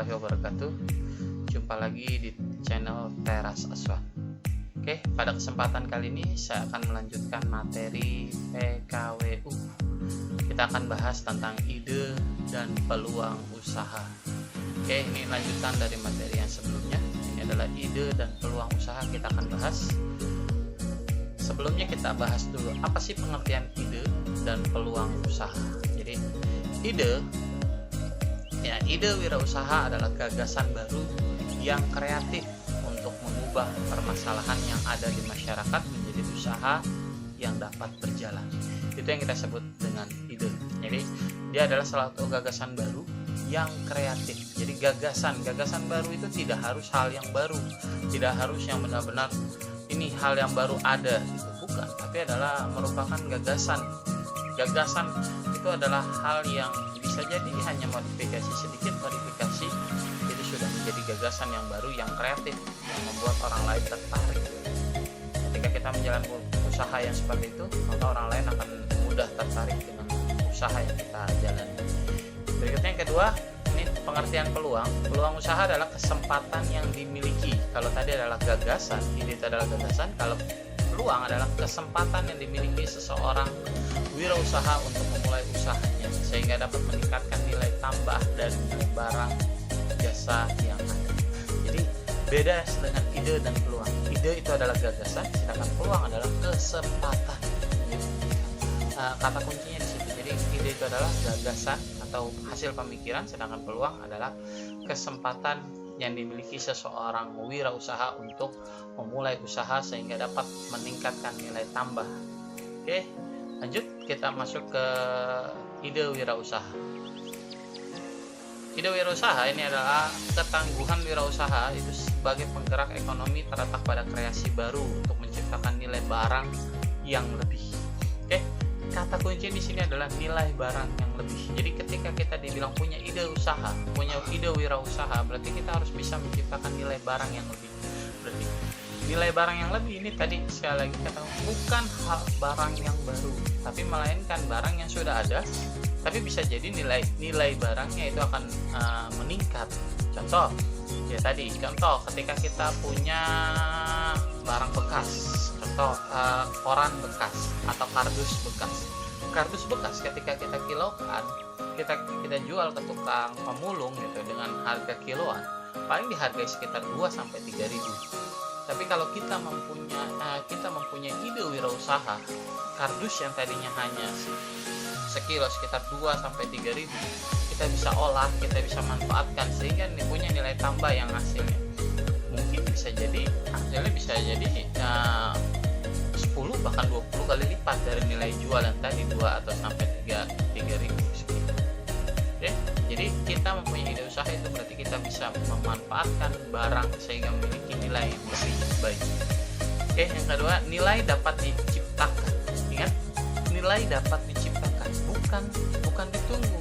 warahmatullahi wabarakatuh. Jumpa lagi di channel Teras Aswan. Oke, pada kesempatan kali ini saya akan melanjutkan materi PKWU. Kita akan bahas tentang ide dan peluang usaha. Oke, ini lanjutan dari materi yang sebelumnya. Ini adalah ide dan peluang usaha, kita akan bahas. Sebelumnya kita bahas dulu apa sih pengertian ide dan peluang usaha. Jadi ide wirausaha adalah gagasan baru yang kreatif untuk mengubah permasalahan yang ada di masyarakat menjadi usaha yang dapat berjalan. Itu yang kita sebut dengan ide. Jadi dia adalah salah satu gagasan baru yang kreatif. Jadi gagasan baru itu tidak harus hal yang baru, tidak harus yang benar-benar ini hal yang baru ada, gitu. Bukan, tapi adalah merupakan gagasan itu adalah hal yang bisa jadi hanya sedikit modifikasi itu sudah menjadi gagasan yang baru yang kreatif yang membuat orang lain tertarik. Ketika kita menjalankan usaha yang seperti itu, maka orang lain akan mudah tertarik dengan usaha yang kita jalani. Berikutnya yang kedua, ini pengertian peluang. Peluang usaha adalah kesempatan yang dimiliki. Kalau tadi adalah gagasan, ide itu adalah gagasan. Kalau peluang adalah kesempatan yang dimiliki seseorang wirausaha untuk memulai usahanya sehingga dapat meningkatkan nilai tambah dari barang jasa yang ada. Jadi beda dengan ide dan peluang. Ide itu adalah gagasan, sedangkan peluang adalah kesempatan. Jadi, kata kuncinya di situ. Jadi ide itu adalah gagasan atau hasil pemikiran, sedangkan peluang adalah kesempatan yang dimiliki seseorang wirausaha untuk memulai usaha sehingga dapat meningkatkan nilai tambah. Oke, lanjut kita masuk ke ide wirausaha. Ide wirausaha ini adalah ketangguhan wirausaha itu sebagai penggerak ekonomi terletak pada kreasi baru untuk menciptakan nilai barang yang lebih. Oke, kata kunci di sini adalah nilai barang yang lebih. Jadi ketika kita dibilang punya ide usaha, punya ide wirausaha, berarti kita harus bisa menciptakan nilai barang yang lebih. Berarti nilai barang yang lebih ini tadi sekali lagi kata bukan hal barang yang baru, tapi melainkan barang yang sudah ada, tapi bisa jadi nilai barangnya itu akan meningkat. Contoh ketika kita punya barang bekas, contoh koran bekas atau kardus bekas ketika kita kilaukan, kita jual ke tukang pemulung gitu dengan harga kiloan, paling dihargai sekitar 2-3 ribu. Tapi kalau kita mempunyai ide wirausaha, kardus yang tadinya hanya sekilo sekitar 2-3 ribu, kita bisa olah, kita bisa manfaatkan sehingga punya nilai tambah yang hasilnya mungkin bisa jadi 10 bahkan 20 kali lipat dari nilai jual yang tadi 2-3 ribu sekitar. Oke, jadi kita mempunyai ide usaha itu berarti kita bisa memanfaatkan barang sehingga memiliki nilai yang lebih baik. Oke, yang kedua, nilai dapat diciptakan. Ingat, nilai dapat diciptakan, bukan ditunggu.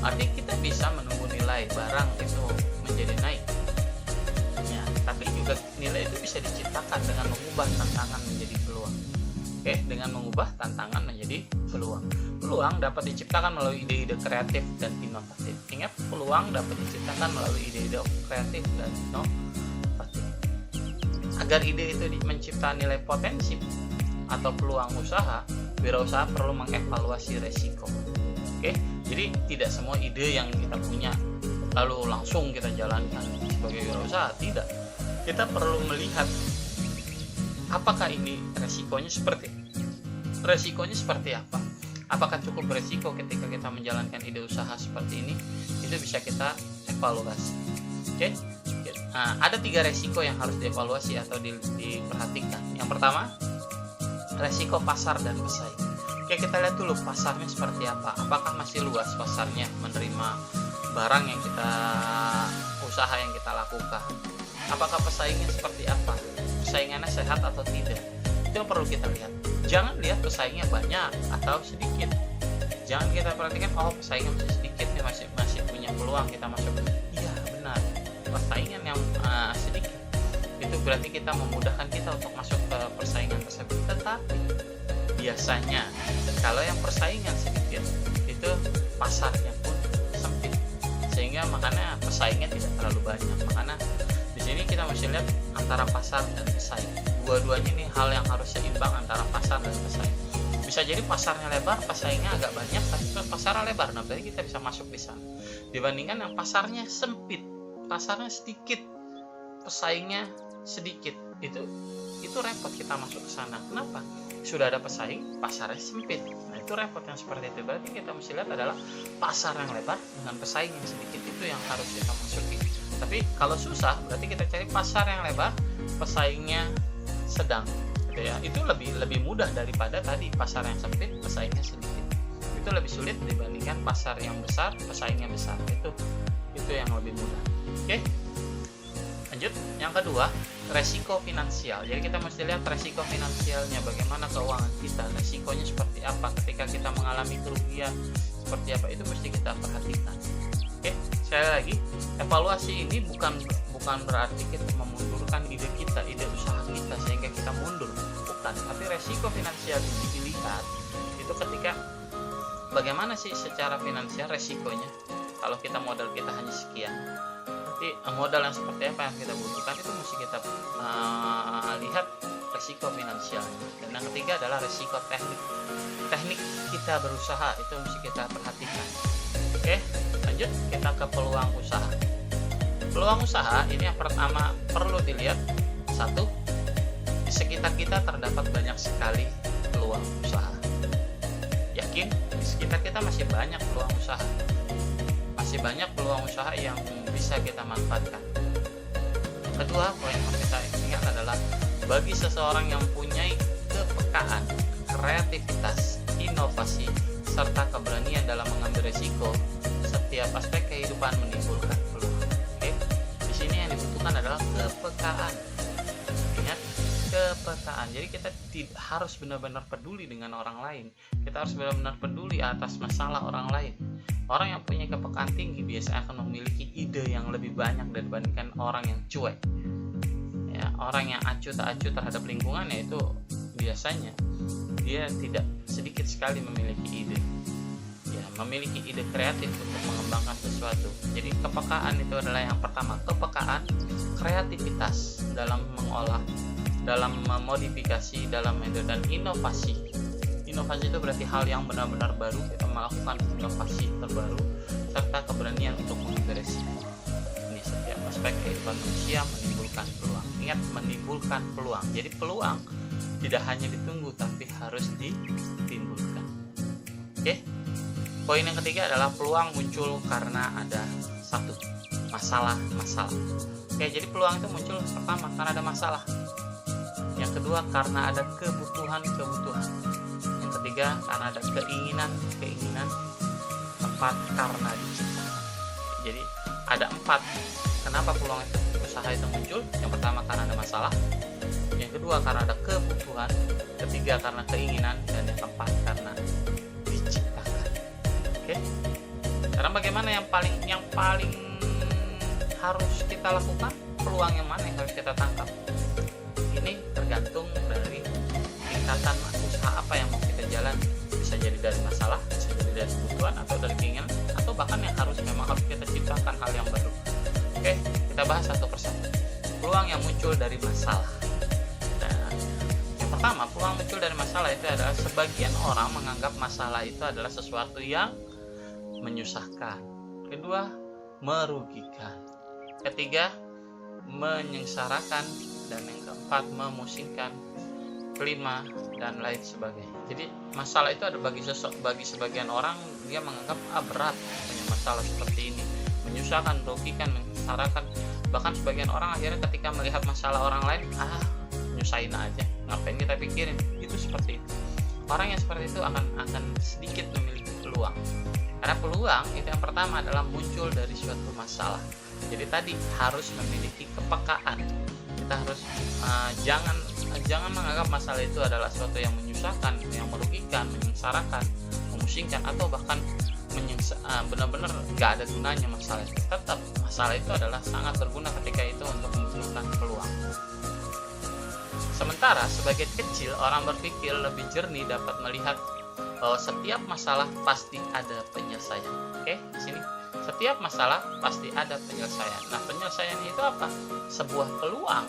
Artinya kita bisa menunggu nilai barang itu menjadi naik. Ya, tapi juga nilai itu bisa diciptakan dengan mengubah tantangan menjadi peluang. Oke, dengan mengubah tantangan menjadi peluang. Peluang dapat diciptakan melalui ide-ide kreatif dan inovatif. Ingat, peluang dapat diciptakan melalui ide-ide kreatif dan inovatif. Agar ide itu menciptakan nilai potensi atau peluang usaha, wirausaha perlu mengevaluasi resiko. Oke, jadi tidak semua ide yang kita punya lalu langsung kita jalankan sebagai wirausaha, tidak. Kita perlu melihat apakah ini resikonya seperti apa? Apakah cukup beresiko ketika kita menjalankan ide usaha seperti ini? Itu bisa kita evaluasi. Oke? Ada 3 resiko yang harus dievaluasi atau diperhatikan. Yang pertama, resiko pasar dan pesaing. Oke, kita lihat dulu pasarnya seperti apa. Apakah masih luas pasarnya menerima barang yang usaha yang kita lakukan? Apakah pesaingnya seperti apa? Persaingannya sehat atau tidak? Itu yang perlu kita lihat. Jangan lihat pesaingnya banyak atau sedikit. Jangan kita perhatikan, pesaingnya masih sedikit nih, masih punya peluang kita masuk. Iya, benar. Persaingan yang sedikit itu berarti kita memudahkan kita untuk masuk ke persaingan tersebut. Tetapi biasanya kalau yang persaingan sedikit itu pasarnya pun sempit sehingga makanya pesaingnya tidak terlalu banyak. Makanya di sini kita mesti lihat antara pasar dan pesaing. Dua-duanya ini hal yang harus seimbang antara pasar dan pesaing. Bisa jadi pasarnya lebar, pesaingnya agak banyak, tapi pasarnya lebar, nah berarti kita bisa masuk di sana. Dibandingkan yang pasarnya sempit, pasarnya sedikit, pesaingnya sedikit, itu repot kita masuk ke sana. Kenapa? Sudah ada pesaing, pasarnya sempit. Nah itu repot yang seperti itu. Berarti kita mesti lihat adalah pasar yang lebar dengan pesaing yang sedikit, itu yang harus kita masuki. Tapi kalau susah, berarti kita cari pasar yang lebar, pesaingnya sedang, gitu ya. Itu lebih mudah daripada tadi pasar yang sempit, pesaingnya sedikit. Itu lebih sulit dibandingkan pasar yang besar, pesaingnya besar. Itu yang lebih mudah. Oke. Lanjut, yang kedua, resiko finansial. Jadi kita mesti lihat resiko finansialnya, bagaimana keuangan kita, resikonya seperti apa ketika kita mengalami kerugian, seperti apa, itu mesti kita perhatikan. Oke, sekali lagi, evaluasi ini bukan berarti kita memundurkan ide kita, ide usaha kita sehingga kita mundur, bukan. Tapi resiko finansial ini dilihat itu ketika bagaimana sih secara finansial resikonya. Kalau kita modal kita hanya sekian, berarti modal yang seperti apa yang kita butuhkan, itu mesti kita lihat resiko finansialnya. Dan yang ketiga adalah resiko teknik kita berusaha, itu mesti kita perhatikan. Oke, lanjut kita ke peluang usaha. Peluang usaha ini yang pertama perlu dilihat, satu, di sekitar kita terdapat banyak sekali peluang usaha. Yakin di sekitar kita masih banyak peluang usaha, masih banyak peluang usaha yang bisa kita manfaatkan. Kedua, poin yang kita ingat adalah bagi seseorang yang mempunyai kepekaan, kreativitas, inovasi, serta keberanian dalam mengambil risiko, setiap aspek kehidupan menimbulkan peluang. Oke, di sini yang dibutuhkan adalah kepekaan. Ingat, kepekaan. Jadi kita harus benar-benar peduli dengan orang lain. Kita harus benar-benar peduli atas masalah orang lain. Orang yang punya kepekaan tinggi biasanya akan memiliki ide yang lebih banyak dibandingkan orang yang cuek. Ya, orang yang acuh tak acuh terhadap lingkungannya itu biasanya dia tidak sedikit sekali memiliki ide. Ya, memiliki ide kreatif untuk mengembangkan sesuatu. Jadi kepekaan itu adalah yang pertama, kepekaan, kreativitas dalam mengolah, dalam memodifikasi, dalam dan inovasi. Inovasi itu berarti hal yang benar-benar baru, kita melakukan inovasi terbaru, serta keberanian untuk mengambil resiko. Ini setiap aspek kehidupan manusia menimbulkan peluang. Ingat, menimbulkan peluang. Jadi peluang tidak hanya ditunggu, tapi harus ditimbulkan. Oke. Poin yang ketiga adalah peluang muncul karena ada satu masalah. Oke, jadi peluang itu muncul pertama karena ada masalah. Yang kedua karena ada kebutuhan. Yang ketiga karena ada keinginan. Keempat karena diciptakan. Jadi ada 4 kenapa peluang usaha itu muncul. Yang pertama karena ada masalah, yang kedua karena ada kebutuhan, ketiga karena keinginan, dan yang keempat karena diciptakan. Oke. Sekarang bagaimana yang paling harus kita lakukan? Peluang yang mana yang harus kita tangkap? Ini tergantung dari tingkatan usaha apa yang mau kita jalan. Bisa jadi dari masalah, bisa jadi dari kebutuhan, atau dari keinginan, atau bahkan yang harus kita ciptakan hal yang baru. Oke, kita bahas satu persatu. Peluang yang muncul dari masalah. Nah, yang pertama, peluang muncul dari masalah itu adalah sebagian orang menganggap masalah itu adalah sesuatu yang menyusahkan. Kedua, merugikan. Ketiga, menyengsarakan. Dan yang keempat, memusingkan. Kelima, dan lain sebagainya. Jadi masalah itu ada bagi sebagian orang, dia menganggap berat punya masalah seperti ini, menyusahkan, merugikan, menyengsarakan. Bahkan sebagian orang akhirnya ketika melihat masalah orang lain, nyusahin aja, ngapain kita pikirin. Itu seperti itu. Orang yang seperti itu akan sedikit memiliki peluang. Karena peluang itu yang pertama adalah muncul dari suatu masalah. Jadi tadi harus memiliki kepekaan. Kita harus jangan menganggap masalah itu adalah sesuatu yang menyusahkan, yang merugikan, menyengsarakan, memusingkan, atau bahkan benar-benar gak ada gunanya masalah itu. Tetap masalah itu adalah sangat berguna ketika itu untuk memunculkan peluang. Sementara sebagian kecil orang berpikir lebih jernih dapat melihat bahwa setiap masalah pasti ada penyelesaian. Oke, di sini Setiap masalah pasti ada penyelesaian. Nah, penyelesaian itu apa? Sebuah peluang.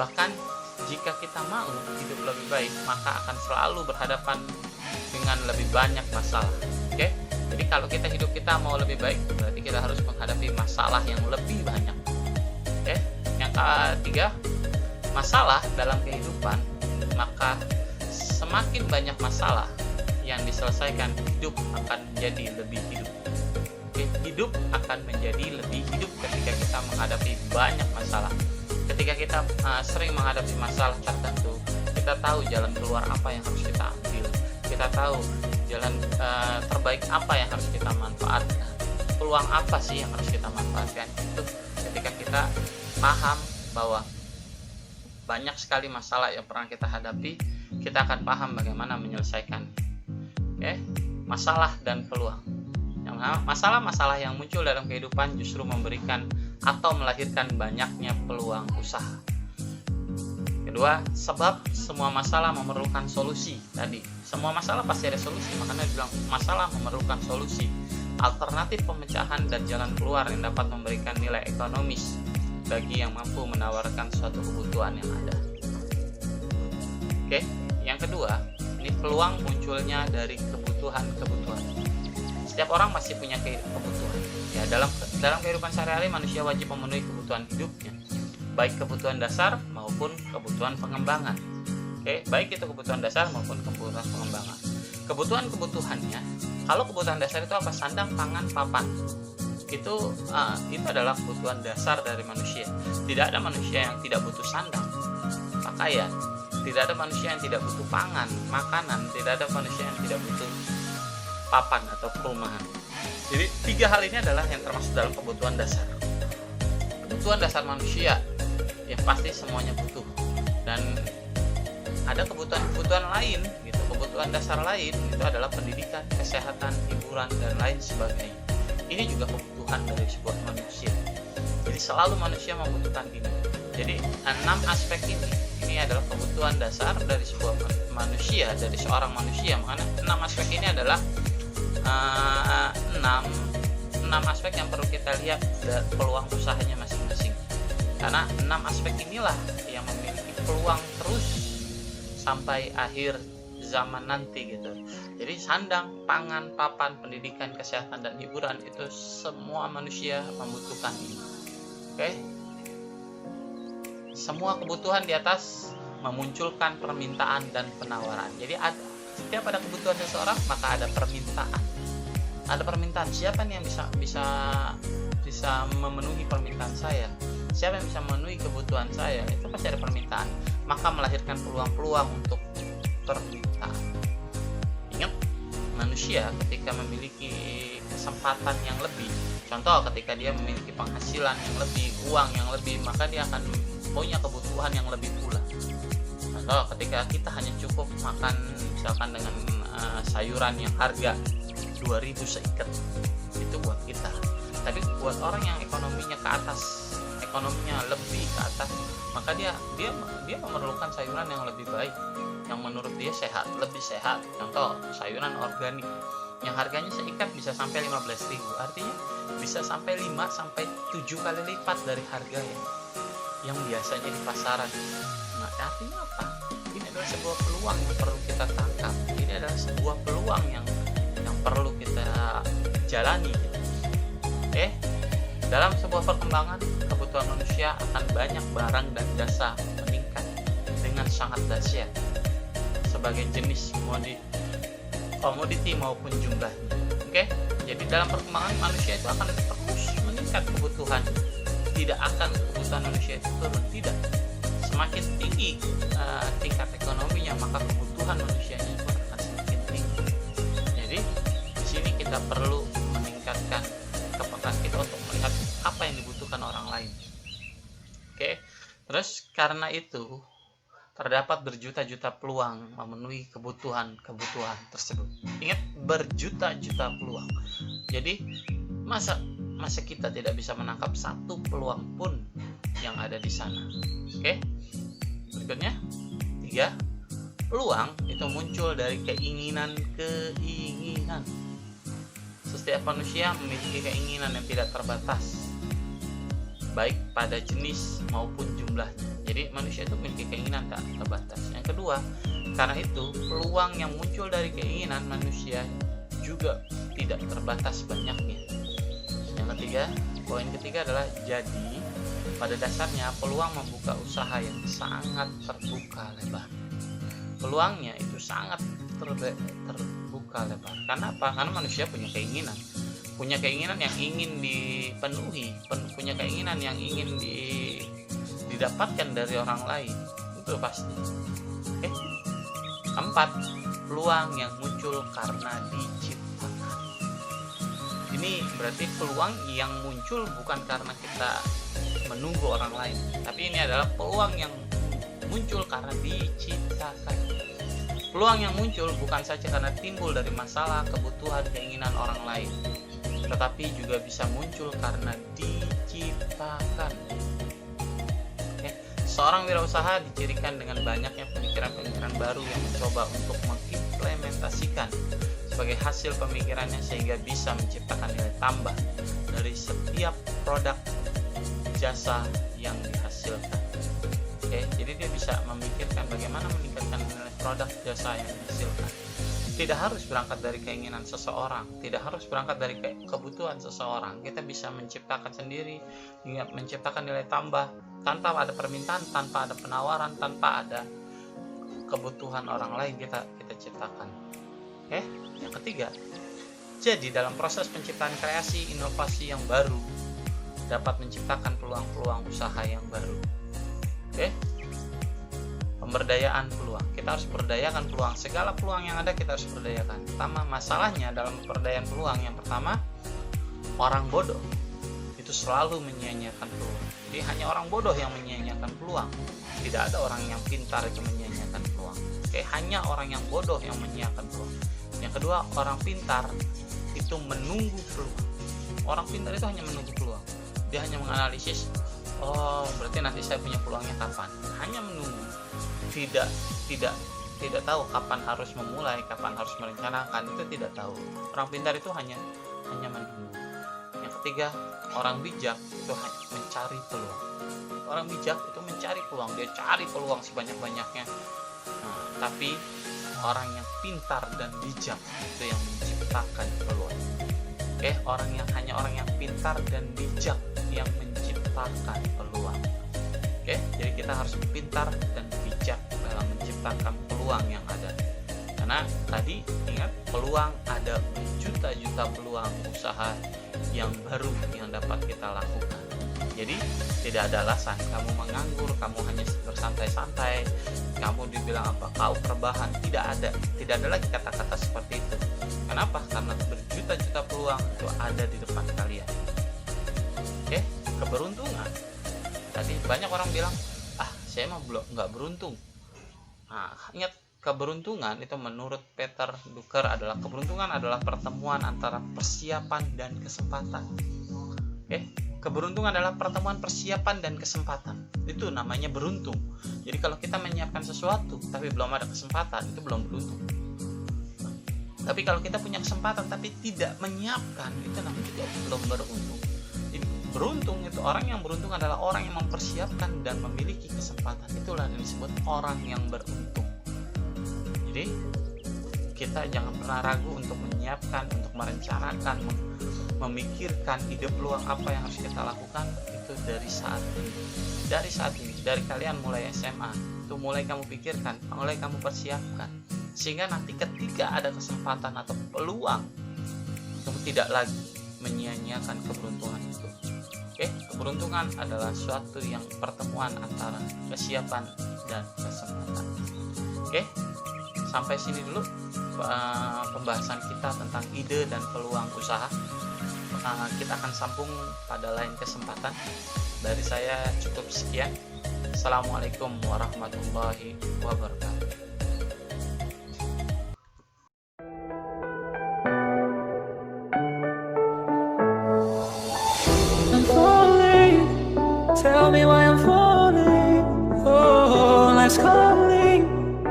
Bahkan jika kita mau hidup lebih baik, maka akan selalu berhadapan dengan lebih banyak masalah. Oke? Jadi kalau hidup kita mau lebih baik, berarti kita harus menghadapi masalah yang lebih banyak. Oke? Yang ketiga, masalah dalam kehidupan, maka semakin banyak masalah yang diselesaikan, hidup akan menjadi lebih hidup. Hidup akan menjadi lebih hidup ketika kita menghadapi banyak masalah. Ketika kita sering menghadapi masalah tertentu, kita tahu jalan keluar apa yang harus kita ambil. Kita tahu jalan terbaik apa yang harus kita manfaatkan. Peluang apa sih yang harus kita manfaatkan? Itu ketika kita paham bahwa banyak sekali masalah yang pernah kita hadapi, kita akan paham bagaimana menyelesaikan. Masalah dan peluang. Masalah-masalah yang muncul dalam kehidupan justru memberikan atau melahirkan banyaknya peluang usaha. Kedua, sebab semua masalah memerlukan solusi. Tadi, semua masalah pasti ada solusi, makanya bilang masalah memerlukan solusi, alternatif pemecahan dan jalan keluar yang dapat memberikan nilai ekonomis bagi yang mampu menawarkan suatu kebutuhan yang ada. Yang kedua, ini peluang munculnya dari kebutuhan-kebutuhan. Setiap orang masih punya kebutuhan. Dalam kehidupan sehari-hari manusia wajib memenuhi kebutuhan hidupnya, baik kebutuhan dasar maupun kebutuhan pengembangan. Baik itu kebutuhan dasar maupun kebutuhan pengembangan. Kebutuhannya, kalau kebutuhan dasar itu apa? Sandang, pangan, papan. Itu adalah kebutuhan dasar dari manusia. Tidak ada manusia yang tidak butuh sandang, pakaian. Tidak ada manusia yang tidak butuh pangan, makanan. Tidak ada manusia yang tidak butuh papan atau perumahan. Jadi 3 hal ini adalah yang termasuk dalam kebutuhan dasar. Kebutuhan dasar manusia yang pasti semuanya butuh. Dan ada kebutuhan lain gitu. Kebutuhan dasar lain itu adalah pendidikan, kesehatan, hiburan, dan lain sebagainya. Ini juga kebutuhan dari sebuah manusia. Jadi selalu manusia membutuhkan ini. Jadi 6 aspek ini adalah kebutuhan dasar dari sebuah manusia, dari seorang manusia. Makanya 6 aspek ini adalah 6 aspek yang perlu kita lihat dari peluang usahanya masing-masing. Karena 6 aspek inilah yang memiliki peluang terus sampai akhir zaman nanti gitu. Jadi sandang, pangan, papan, pendidikan, kesehatan, dan hiburan itu semua manusia membutuhkan ini. Semua kebutuhan di atas memunculkan permintaan dan penawaran. Jadi setiap ada kebutuhan seseorang, maka ada permintaan. Ada permintaan. Siapa nih yang bisa memenuhi permintaan saya? Siapa yang bisa memenuhi kebutuhan saya? Itu pasti ada permintaan. Maka melahirkan peluang-peluang untuk permintaan. Ingat, manusia ketika memiliki kesempatan yang lebih, contoh ketika dia memiliki penghasilan yang lebih, uang yang lebih, maka dia akan punya kebutuhan yang lebih pula. Contoh ketika kita hanya cukup makan misalkan dengan sayuran yang harga 2.000 seikat, itu buat kita. Tapi buat orang yang ekonominya ke atas, ekonominya lebih ke atas, maka dia memerlukan sayuran yang lebih baik, yang menurut dia sehat, lebih sehat. Contoh sayuran organik yang harganya seikat bisa sampai 15.000, artinya bisa sampai 5-7 kali lipat dari harga yang biasanya di pasaran. Nah, artinya apa? Ini adalah sebuah peluang yang perlu kita tangkap. Ini adalah sebuah peluang yang perlu kita jalani. Dalam sebuah perkembangan, kebutuhan manusia akan banyak barang dan jasa meningkat dengan sangat dahsyat sebagai jenis komoditi maupun jumlahnya. Jadi dalam perkembangan manusia itu akan terus meningkat kebutuhan. Tidak akan kebutuhan manusia itu turun, tidak. Semakin tinggi tingkat ekonominya, maka kebutuhan manusianya itu akan semakin tinggi. Jadi di sini kita perlu meningkatkan kepekaan kita untuk melihat apa yang dibutuhkan orang lain. Terus karena itu terdapat berjuta-juta peluang memenuhi kebutuhan tersebut. Ingat, berjuta-juta peluang. Jadi masa kita tidak bisa menangkap satu peluang pun yang ada di sana. Berikutnya 3, peluang itu muncul dari keinginan. Setiap manusia memiliki keinginan yang tidak terbatas, baik pada jenis maupun jumlahnya. Jadi manusia itu memiliki keinginan tak terbatas. Yang kedua, karena itu peluang yang muncul dari keinginan manusia juga tidak terbatas banyaknya. Yang ketiga, poin ketiga adalah jadi pada dasarnya peluang membuka usaha yang sangat terbuka lebar. Peluangnya itu sangat terbuka lebar. Karena apa? Karena manusia punya keinginan yang ingin dipenuhi, punya keinginan yang ingin didapatkan dari orang lain, itu pasti. Keempat, peluang yang muncul karena diciptakan. Ini berarti peluang yang muncul bukan karena kita menunggu orang lain, tapi ini adalah peluang yang muncul karena diciptakan. Peluang yang muncul bukan saja karena timbul dari masalah, kebutuhan, keinginan orang lain, tetapi juga bisa muncul karena diciptakan. Seorang wirausaha dicirikan dengan banyaknya pemikiran-pemikiran baru yang mencoba untuk mengimplementasikan sebagai hasil pemikirannya sehingga bisa menciptakan nilai tambah dari setiap produk jasa yang dihasilkan. Jadi dia bisa memikirkan bagaimana meningkatkan nilai produk jasa yang dihasilkan. Tidak harus berangkat dari keinginan seseorang, tidak harus berangkat dari kebutuhan seseorang. Kita bisa menciptakan sendiri, menciptakan nilai tambah tanpa ada permintaan, tanpa ada penawaran, tanpa ada kebutuhan orang lain, kita ciptakan. Yang ketiga, jadi dalam proses penciptaan kreasi inovasi yang baru dapat menciptakan peluang-peluang usaha yang baru. Pemberdayaan peluang, kita harus berdayakan peluang, segala peluang yang ada kita harus berdayakan. Pertama, masalahnya dalam pemberdayaan peluang, yang pertama, orang bodoh itu selalu menyia-nyiakan peluang. Jadi hanya orang bodoh yang menyia-nyiakan peluang, tidak ada orang yang pintar itu menyia-nyiakan peluang. Hanya orang yang bodoh yang menyia-nyiakan peluang. Yang kedua, orang pintar itu menunggu peluang. Orang pintar itu hanya menunggu peluang, dia hanya menganalisis, berarti nanti saya punya peluangnya kapan, hanya menunggu. Tidak tahu kapan harus memulai, kapan harus merencanakan, itu tidak tahu. Orang pintar itu hanya menunggu. Yang ketiga, orang bijak itu mencari peluang. Orang bijak itu mencari peluang, dia cari peluang sebanyak-banyaknya. Tapi orang yang pintar dan bijak itu yang menciptakan peluang. Hanya orang yang pintar dan bijak yang menciptakan peluang. Jadi kita harus pintar dan bijak dalam menciptakan peluang yang ada. Karena tadi ingat, peluang ada juta-juta peluang usaha yang baru yang dapat kita lakukan. Jadi tidak ada alasan kamu menganggur, kamu hanya bersantai-santai, kamu dibilang apa, kau rebahan. Tidak ada lagi kata-kata seperti itu. Kenapa? Karena berjuta-juta peluang itu ada di depan kalian. Keberuntungan. Tadi banyak orang bilang, saya mah nggak beruntung. Ingat, keberuntungan itu menurut Peter Drucker adalah pertemuan antara persiapan dan kesempatan. Keberuntungan adalah pertemuan persiapan dan kesempatan. Itu namanya beruntung. Jadi kalau kita menyiapkan sesuatu tapi belum ada kesempatan, itu belum beruntung. Tapi kalau kita punya kesempatan tapi tidak menyiapkan, itu namanya juga belum beruntung. Jadi beruntung itu, orang yang beruntung adalah orang yang mempersiapkan dan memiliki kesempatan. Itulah yang disebut orang yang beruntung. Jadi kita jangan pernah ragu untuk menyiapkan, untuk merencanakan, memikirkan ide peluang apa yang harus kita lakukan. Itu dari saat ini, dari kalian mulai SMA, itu mulai kamu pikirkan, mulai kamu persiapkan, sehingga nanti ketika ada kesempatan atau peluang, kamu tidak lagi menyia-nyiakan keberuntungan itu. Keberuntungan adalah suatu yang pertemuan antara kesiapan dan kesempatan. Sampai sini dulu pembahasan kita tentang ide dan peluang usaha. Kita akan sambung pada lain kesempatan. Dari saya cukup sekian. Assalamualaikum warahmatullahi wabarakatuh. Tell me why I'm falling. Oh, life's calling,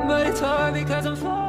but it's hard because I'm falling.